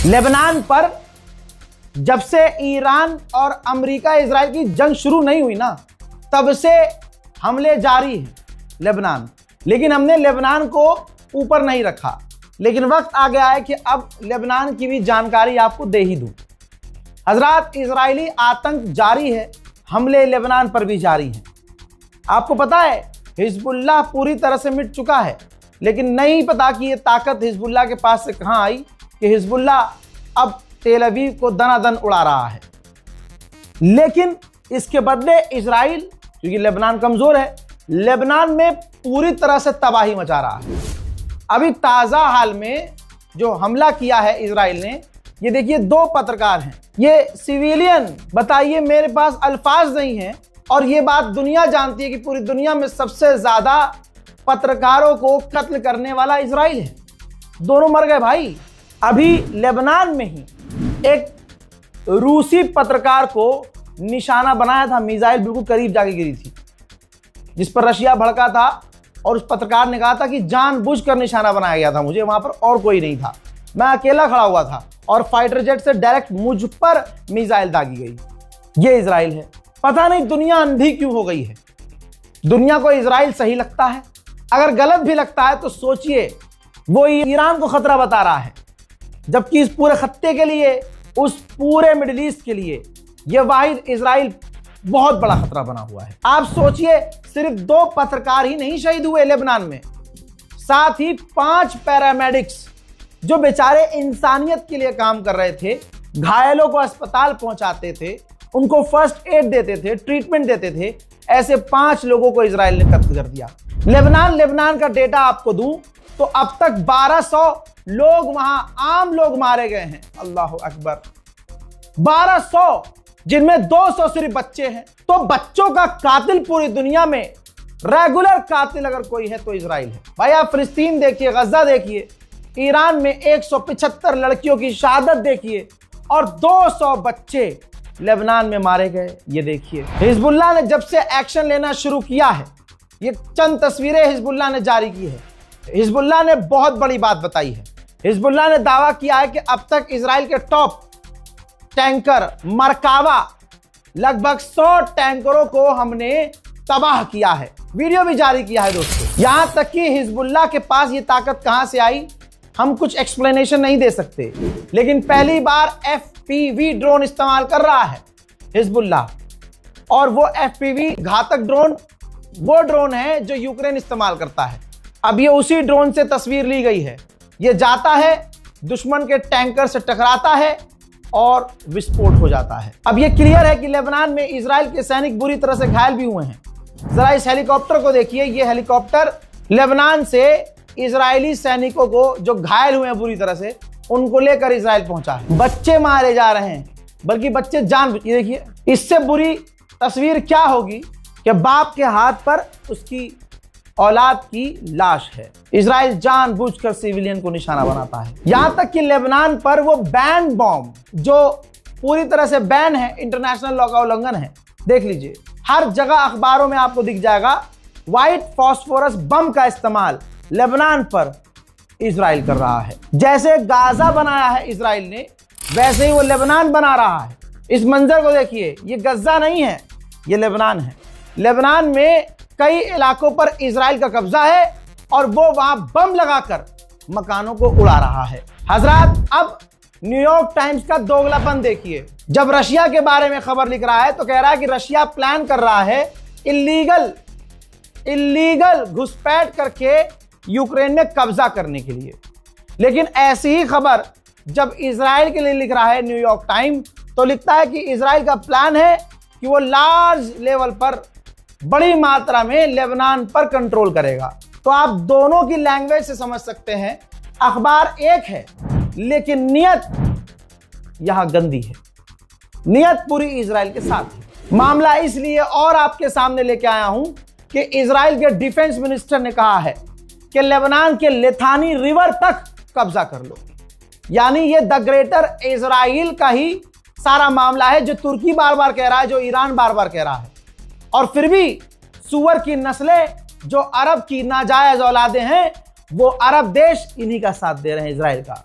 Lebanon पर जब से ईरान और अमेरिका इजराइल की जंग शुरू नहीं हुई ना, तब से हमले जारी हैं लेबनान। लेकिन हमने लेबनान को ऊपर नहीं रखा, लेकिन वक्त आ गया है कि अब लेबनान की भी जानकारी आपको दे ही दूं। हजरात, इजरायली आतंक जारी है, हमले लेबनान पर भी जारी हैं। आपको पता है हिजबुल्लाह पूरी तरह से मिट चुका है, लेकिन नहीं पता कि ये ताकत हिजबुल्लाह के पास से कहां आई कि हिजबुल्लाह अब तेल अवीव को दनादन उड़ा रहा है। लेकिन इसके बदले इजराइल, क्योंकि लेबनान कमजोर है, लेबनान में पूरी तरह से तबाही मचा रहा है। अभी ताजा हाल में जो हमला किया है इजराइल ने, ये देखिए 2 पत्रकार हैं, ये सिविलियन। बताइए, मेरे पास अल्फाज नहीं है, और ये बात दुनिया जानती है कि पूरी दुनिया में सबसे ज्यादा पत्रकारों को कत्ल करने वाला इजराइल है। दोनों मर गए भाई। अभी लेबनान में ही एक रूसी पत्रकार को निशाना बनाया था, मिसाइल बिल्कुल करीब जाके गिरी थी, जिस पर रशिया भड़का था, और उस पत्रकार ने कहा था कि जानबूझकर निशाना बनाया गया था मुझे, वहां पर और कोई नहीं था, मैं अकेला खड़ा हुआ था और फाइटर जेट से डायरेक्ट मुझ पर मिसाइल दागी गई। ये इजराइल है। पता नहीं दुनिया अंधी क्यों हो गई है। दुनिया को इजराइल सही लगता है, अगर गलत भी लगता है तो सोचिए, वो ईरान को खतरा बता रहा है, जबकि इस पूरे खत्ते के लिए, उस पूरे मिडिल ईस्ट के लिए यह वाहिद इजराइल बहुत बड़ा खतरा बना हुआ है। आप सोचिए, सिर्फ 2 पत्रकार ही नहीं शहीद हुए लेबनान में, साथ ही 5 पैरामेडिक्स जो बेचारे इंसानियत के लिए काम कर रहे थे, घायलों को अस्पताल पहुंचाते थे, उनको फर्स्ट एड देते थे, ट्रीटमेंट देते थे, ऐसे 5 लोगों को इजराइल ने कत्ल कर दिया। लेबनान का डेटा आपको दूं तो अब तक 1200 लोग, वहां आम लोग मारे गए हैं। अल्लाह अकबर, 1200, जिनमें 200 सिर्फ बच्चे हैं। तो बच्चों का कातिल पूरी दुनिया में, रेगुलर कातिल अगर कोई है तो इजराइल है। भाई आप फिलिस्तीन देखिए, गजा देखिए, ईरान में 175 लड़कियों की शहादत देखिए, और 200 बच्चे लेबनान में मारे गए। ये देखिए, हिजबुल्लाह ने जब से एक्शन लेना शुरू किया है, ये चंद तस्वीरें हिजबुल्लाह ने जारी की है। हिजबुल्लाह ने बहुत बड़ी बात बताई है। हिजबुल्लाह ने दावा किया है कि अब तक इजराइल के टॉप टैंकर मरकावा, लगभग 100 टैंकरों को हमने तबाह किया है। वीडियो भी जारी किया है दोस्तों। यहां तक कि हिजबुल्लाह के पास ये ताकत कहां से आई, हम कुछ एक्सप्लेनेशन नहीं दे सकते, लेकिन पहली बार FPV ड्रोन इस्तेमाल कर रहा है हिजबुल्लाह। और वो FPV घातक ड्रोन वो ड्रोन है जो यूक्रेन इस्तेमाल करता है। अब ये उसी ड्रोन से तस्वीर ली गई है। ये जाता है, दुश्मन के टैंकर से टकराता है और विस्फोट हो जाता है। अब ये क्लियर है कि लेबनान में इजराइल के सैनिक बुरी तरह से घायल भी हुए हैं। जरा इस हेलीकॉप्टर को देखिए, ये हेलीकॉप्टर लेबनान से इजरायली सैनिकों को जो घायल हुए हैं बुरी तरह से, उनको लेकर इजराइल पहुंचा है। बच्चे मारे जा रहे हैं, बल्कि बच्चे ये देखिए, इससे बुरी तस्वीर क्या होगी कि बाप के हाथ पर उसकी औलाद की लाश है। इजराइल जानबूझकर सिविलियन को निशाना बनाता है। यहां तक कि लेबनान पर वो बैन बॉम्ब, जो पूरी तरह से बैन है, इंटरनेशनल लॉ का उल्लंघन है। देख लीजिए, हर जगह अखबारों में आपको दिख जाएगा, व्हाइट फास्फोरस बम का इस्तेमाल लेबनान पर इजराइल कर रहा है। जैसे गाजा बनाया है इजराइल ने, वैसे ही वो लेबनान बना रहा है। इस मंजर को देखिए, ये गजा नहीं है, ये लेबनान है। लेबनान में कई इलाकों पर इजराइल का कब्जा है और वो वहां बम लगाकर मकानों को उड़ा रहा है। हजरात, अब न्यूयॉर्क टाइम्स का दोगलापन देखिए। जब रशिया के बारे में खबर लिख रहा है तो कह रहा है कि रशिया प्लान कर रहा है इल्लीगल घुसपैठ करके यूक्रेन में कब्जा करने के लिए। लेकिन ऐसी ही खबर जब इजराइल के लिए लिख रहा है न्यूयॉर्क टाइम, तो लिखता है कि इजराइल का प्लान है कि वो लार्ज लेवल पर, बड़ी मात्रा में लेबनान पर कंट्रोल करेगा। तो आप दोनों की लैंग्वेज से समझ सकते हैं, अखबार एक है लेकिन नियत यहां गंदी है। नियत पूरी इजराइल के साथ है। मामला इसलिए और आपके सामने लेके आया हूं कि इजराइल के डिफेंस मिनिस्टर ने कहा है कि लेबनान के लिथानी रिवर तक कब्जा कर लो। यानी ये द ग्रेटर इजराइल का ही सारा मामला है, जो तुर्की बार बार कह रहा है, जो ईरान बार बार कह रहा है। और फिर भी सुअर की नस्लें, जो अरब की नाजायज औलादें हैं, वो अरब देश इन्हीं का साथ दे रहे हैं, इजराइल का।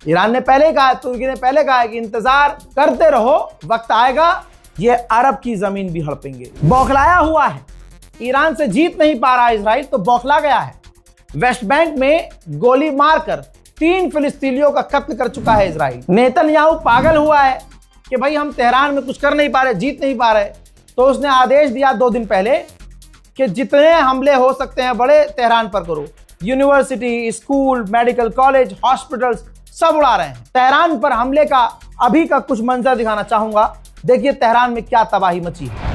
ईरान ने पहले ही कहा, तुर्की ने पहले कहा है कि इंतजार करते रहो, वक्त आएगा ये अरब की जमीन भी हड़पेंगे। बौखलाया हुआ है, ईरान से जीत नहीं पा रहा इजराइल तो बौखला गया है। वेस्ट बैंक में गोली मारकर 3 फिलिस्तीनियों का कत्ल कर चुका है इजराइल। नेतन्याहू पागल हुआ है कि भाई हम तेहरान में कुछ कर नहीं पा रहे, जीत नहीं पा रहे, तो उसने आदेश दिया 2 दिन पहले कि जितने हमले हो सकते हैं बड़े तेहरान पर करो। University, school, medical college, hospitals सब उड़ा रहे हैं। तेहरान पर हमले का अभी का कुछ मंजर दिखाना चाहूंगा। देखिए तेहरान में क्या तबाही मची है।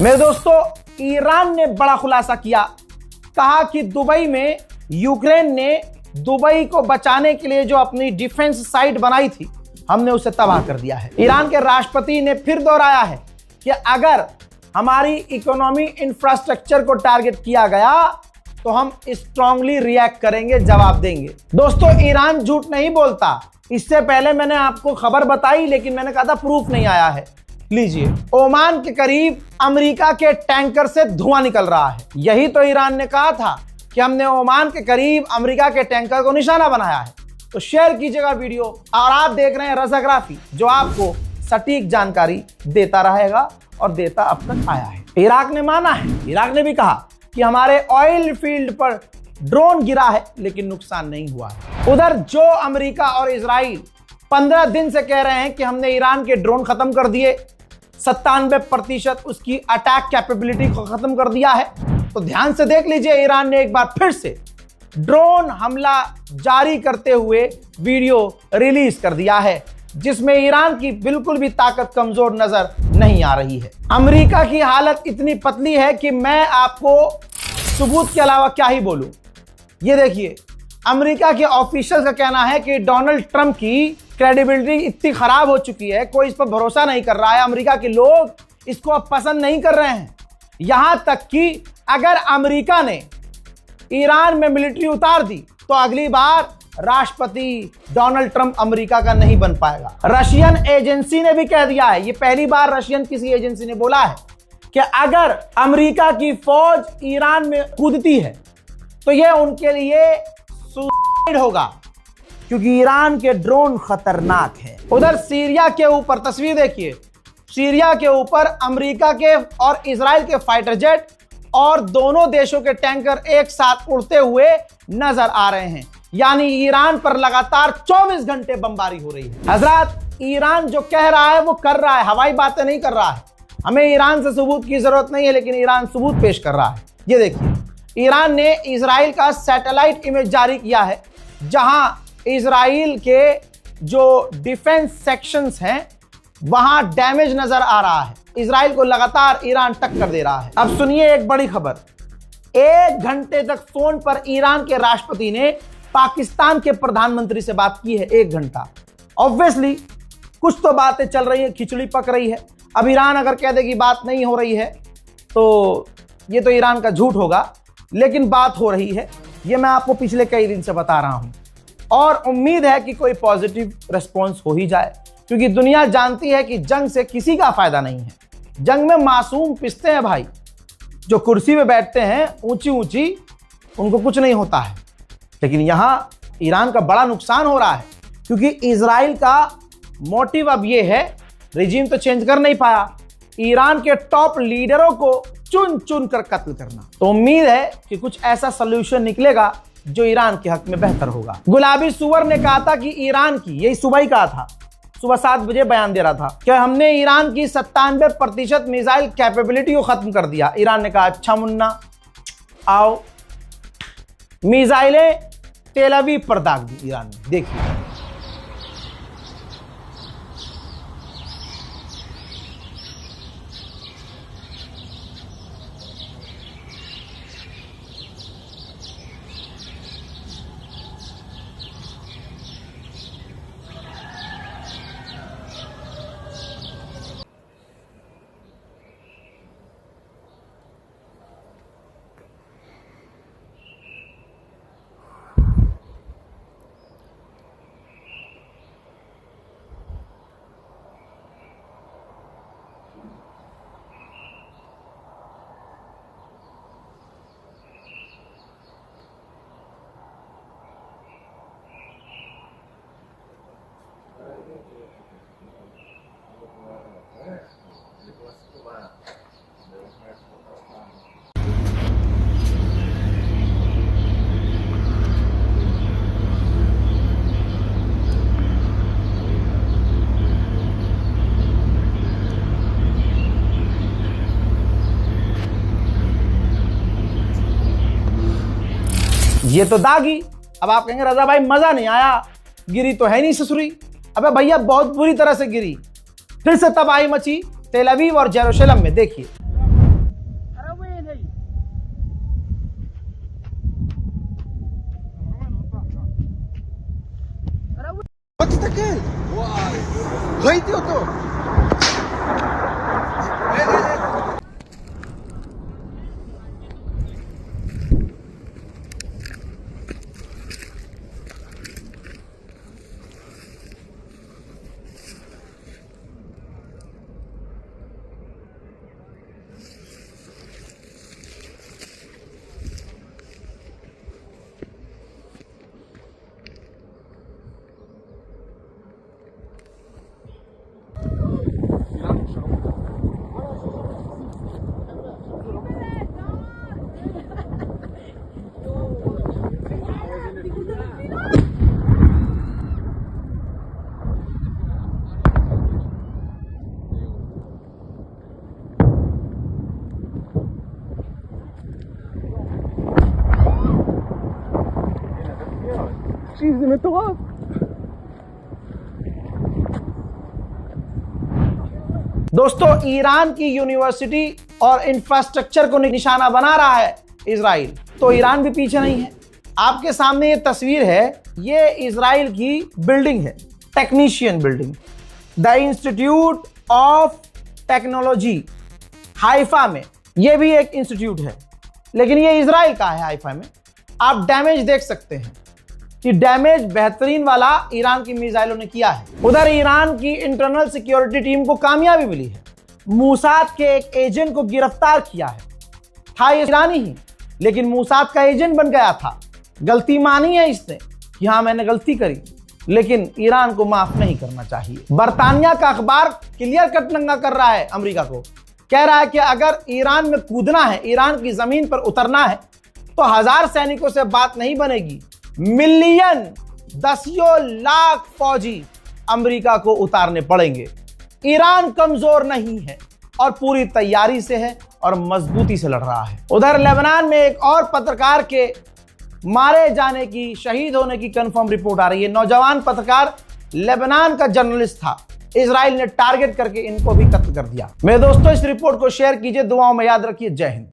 मेरे दोस्तों, ईरान ने बड़ा खुलासा किया, कहा कि दुबई में यूक्रेन ने दुबई को बचाने के लिए जो अपनी डिफेंस साइट बनाई थी, हमने उसे तबाह कर दिया है। ईरान के राष्ट्रपति ने फिर दोहराया है कि अगर हमारी इकोनॉमी इंफ्रास्ट्रक्चर को टारगेट किया गया तो हम स्ट्रांगली रिएक्ट करेंगे, जवाब देंगे। दोस्तों, ईरान झूठ नहीं बोलता। इससे पहले मैंने आपको खबर बताई, लेकिन मैंने कहा था प्रूफ नहीं आया है। लीजिए, ओमान के करीब अमेरिका के टैंकर से धुआं निकल रहा है। यही तो ईरान ने कहा था कि हमने ओमान के करीब अमेरिका के टैंकर को निशाना बनाया है। तो शेयर कीजिएगा वीडियो। और आप देख रहे हैं रजाग्राफी, जो आपको सटीक जानकारी देता रहेगा और देता अब तक आया है। इराक ने माना है, इराक ने भी कहा कि हमारे ऑयल फील्ड पर ड्रोन गिरा है लेकिन नुकसान नहीं हुआ है। उधर जो अमेरिका और इजराइल 15 दिन से कह रहे हैं कि हमने ईरान के ड्रोन खत्म कर दिए, 97% उसकी अटैक कैपेबिलिटी को खत्म कर दिया है, तो ध्यान से देख लीजिए, ईरान ने एक बार फिर से ड्रोन हमला जारी करते हुए वीडियो रिलीज कर दिया है, जिसमें ईरान की बिल्कुल भी ताकत कमजोर नजर नहीं आ रही है। अमेरिका की हालत इतनी पतली है कि मैं आपको सबूत के अलावा क्या ही बोलूं। ये देखिए, अमेरिका के ऑफिशियल का कहना है कि डोनाल्ड ट्रंप की क्रेडिबिलिटी इतनी खराब हो चुकी है, कोई इस पर भरोसा नहीं कर रहा है। अमेरिका के लोग इसको अब पसंद नहीं कर रहे हैं। यहां तक कि अगर अमेरिका ने ईरान में मिलिट्री उतार दी तो अगली बार राष्ट्रपति डोनाल्ड ट्रंप अमेरिका का नहीं बन पाएगा। रशियन एजेंसी ने भी कह दिया है, ये पहली बार रशियन किसी एजेंसी ने बोला है कि अगर अमेरिका की फौज ईरान में कूदती है तो यह उनके लिए सुसाइड होगा, क्योंकि ईरान के ड्रोन खतरनाक है। उधर सीरिया के ऊपर तस्वीर देखिए, सीरिया के ऊपर अमेरिका के और इजराइल के फाइटर जेट और दोनों देशों के टैंकर एक साथ उड़ते हुए नजर आ रहे हैं। यानी ईरान पर लगातार 24 घंटे बमबारी हो रही है। हजरात, ईरान जो कह रहा है वो कर रहा है, हवाई बातें नहीं कर रहा है। हमें ईरान से सबूत की जरूरत नहीं है, लेकिन ईरान सबूत पेश कर रहा है। ये देखिए, ईरान ने इजराइल का सैटेलाइट इमेज जारी किया है, जहां इजराइल के जो डिफेंस सेक्शंस हैं वहां डैमेज नजर आ रहा है। इजराइल को लगातार ईरान टक्कर दे रहा है। अब सुनिए एक बड़ी खबर, 1 घंटे तक फोन पर ईरान के राष्ट्रपति ने पाकिस्तान के प्रधानमंत्री से बात की है। 1 घंटा। ऑब्वियसली कुछ तो बातें चल रही है, खिचड़ी पक रही है। अब ईरान अगर कह दे कि बात नहीं हो रही है तो ये तो ईरान का झूठ होगा, लेकिन बात हो रही है, ये मैं आपको पिछले कई दिन से बता रहा हूं। और उम्मीद है कि कोई पॉजिटिव रिस्पॉन्स हो ही जाए, क्योंकि दुनिया जानती है कि जंग से किसी का फायदा नहीं है। जंग में मासूम पिसते हैं भाई, जो कुर्सी पे बैठते हैं ऊंची ऊंची, उनको कुछ नहीं होता है। लेकिन यहां ईरान का बड़ा नुकसान हो रहा है, क्योंकि इजराइल का मोटिव अब ये है, रिजीम तो चेंज कर नहीं पाया, ईरान के टॉप लीडरों को चुन चुन कर कत्ल करना। तो उम्मीद है कि कुछ ऐसा सोल्यूशन निकलेगा जो ईरान के हक में बेहतर होगा। गुलाबी सुअर ने कहा था कि ईरान की, यही सुबह ही कहा था, सुबह 7 बजे बयान दे रहा था कि हमने ईरान की 97% मिसाइल कैपेबिलिटी को खत्म कर दिया। ईरान ने कहा अच्छा मुन्ना आओ, मिसाइलें तेल अवीव पर दाग दी ईरान ने। देखिए ये तो दागी। अब आप कहेंगे रजा भाई मजा नहीं आया, गिरी तो है नहीं ससुरी। अबे भैया बहुत बुरी तरह से गिरी। फिर से तबाही मची तेल अवीव और जेरूशलम में। देखिए दोस्तों, ईरान की यूनिवर्सिटी और इंफ्रास्ट्रक्चर को निशाना बना रहा है इजराइल, तो ईरान भी पीछे नहीं है। आपके सामने ये तस्वीर है, ये इजराइल की बिल्डिंग है, technician building, the institute of technology Haifa में। ये भी एक इंस्टीट्यूट है, लेकिन ये इजराइल का है। हाइफा में आप डैमेज देख सकते हैं कि डैमेज बेहतरीन वाला ईरान की मिसाइलों ने किया है। उधर ईरान की इंटरनल सिक्योरिटी टीम को कामयाबी मिली है, मूसाद के एक एजेंट को गिरफ्तार किया है। था ये ईरानी ही, लेकिन मूसाद का एजेंट बन गया था। गलती मानी है इसने कि हाँ मैंने गलती करी, लेकिन ईरान को माफ नहीं करना चाहिए। बरतानिया का अखबार क्लियर कट नंगा कर रहा है अमेरिका को, कह रहा है कि अगर ईरान में कूदना है, ईरान की जमीन पर उतरना है, तो 1000 सैनिकों से बात नहीं बनेगी, मिलियन, दसियों लाख फौजी अमेरिका को उतारने पड़ेंगे। ईरान कमजोर नहीं है और पूरी तैयारी से है और मजबूती से लड़ रहा है। उधर लेबनान में एक और पत्रकार के मारे जाने की, शहीद होने की कंफर्म रिपोर्ट आ रही है। नौजवान पत्रकार लेबनान का जर्नलिस्ट था, इजराइल ने टारगेट करके इनको भी कत्ल कर दिया। मेरे दोस्तों, इस रिपोर्ट को शेयर कीजिए, दुआओं में याद रखिए। जय हिंद।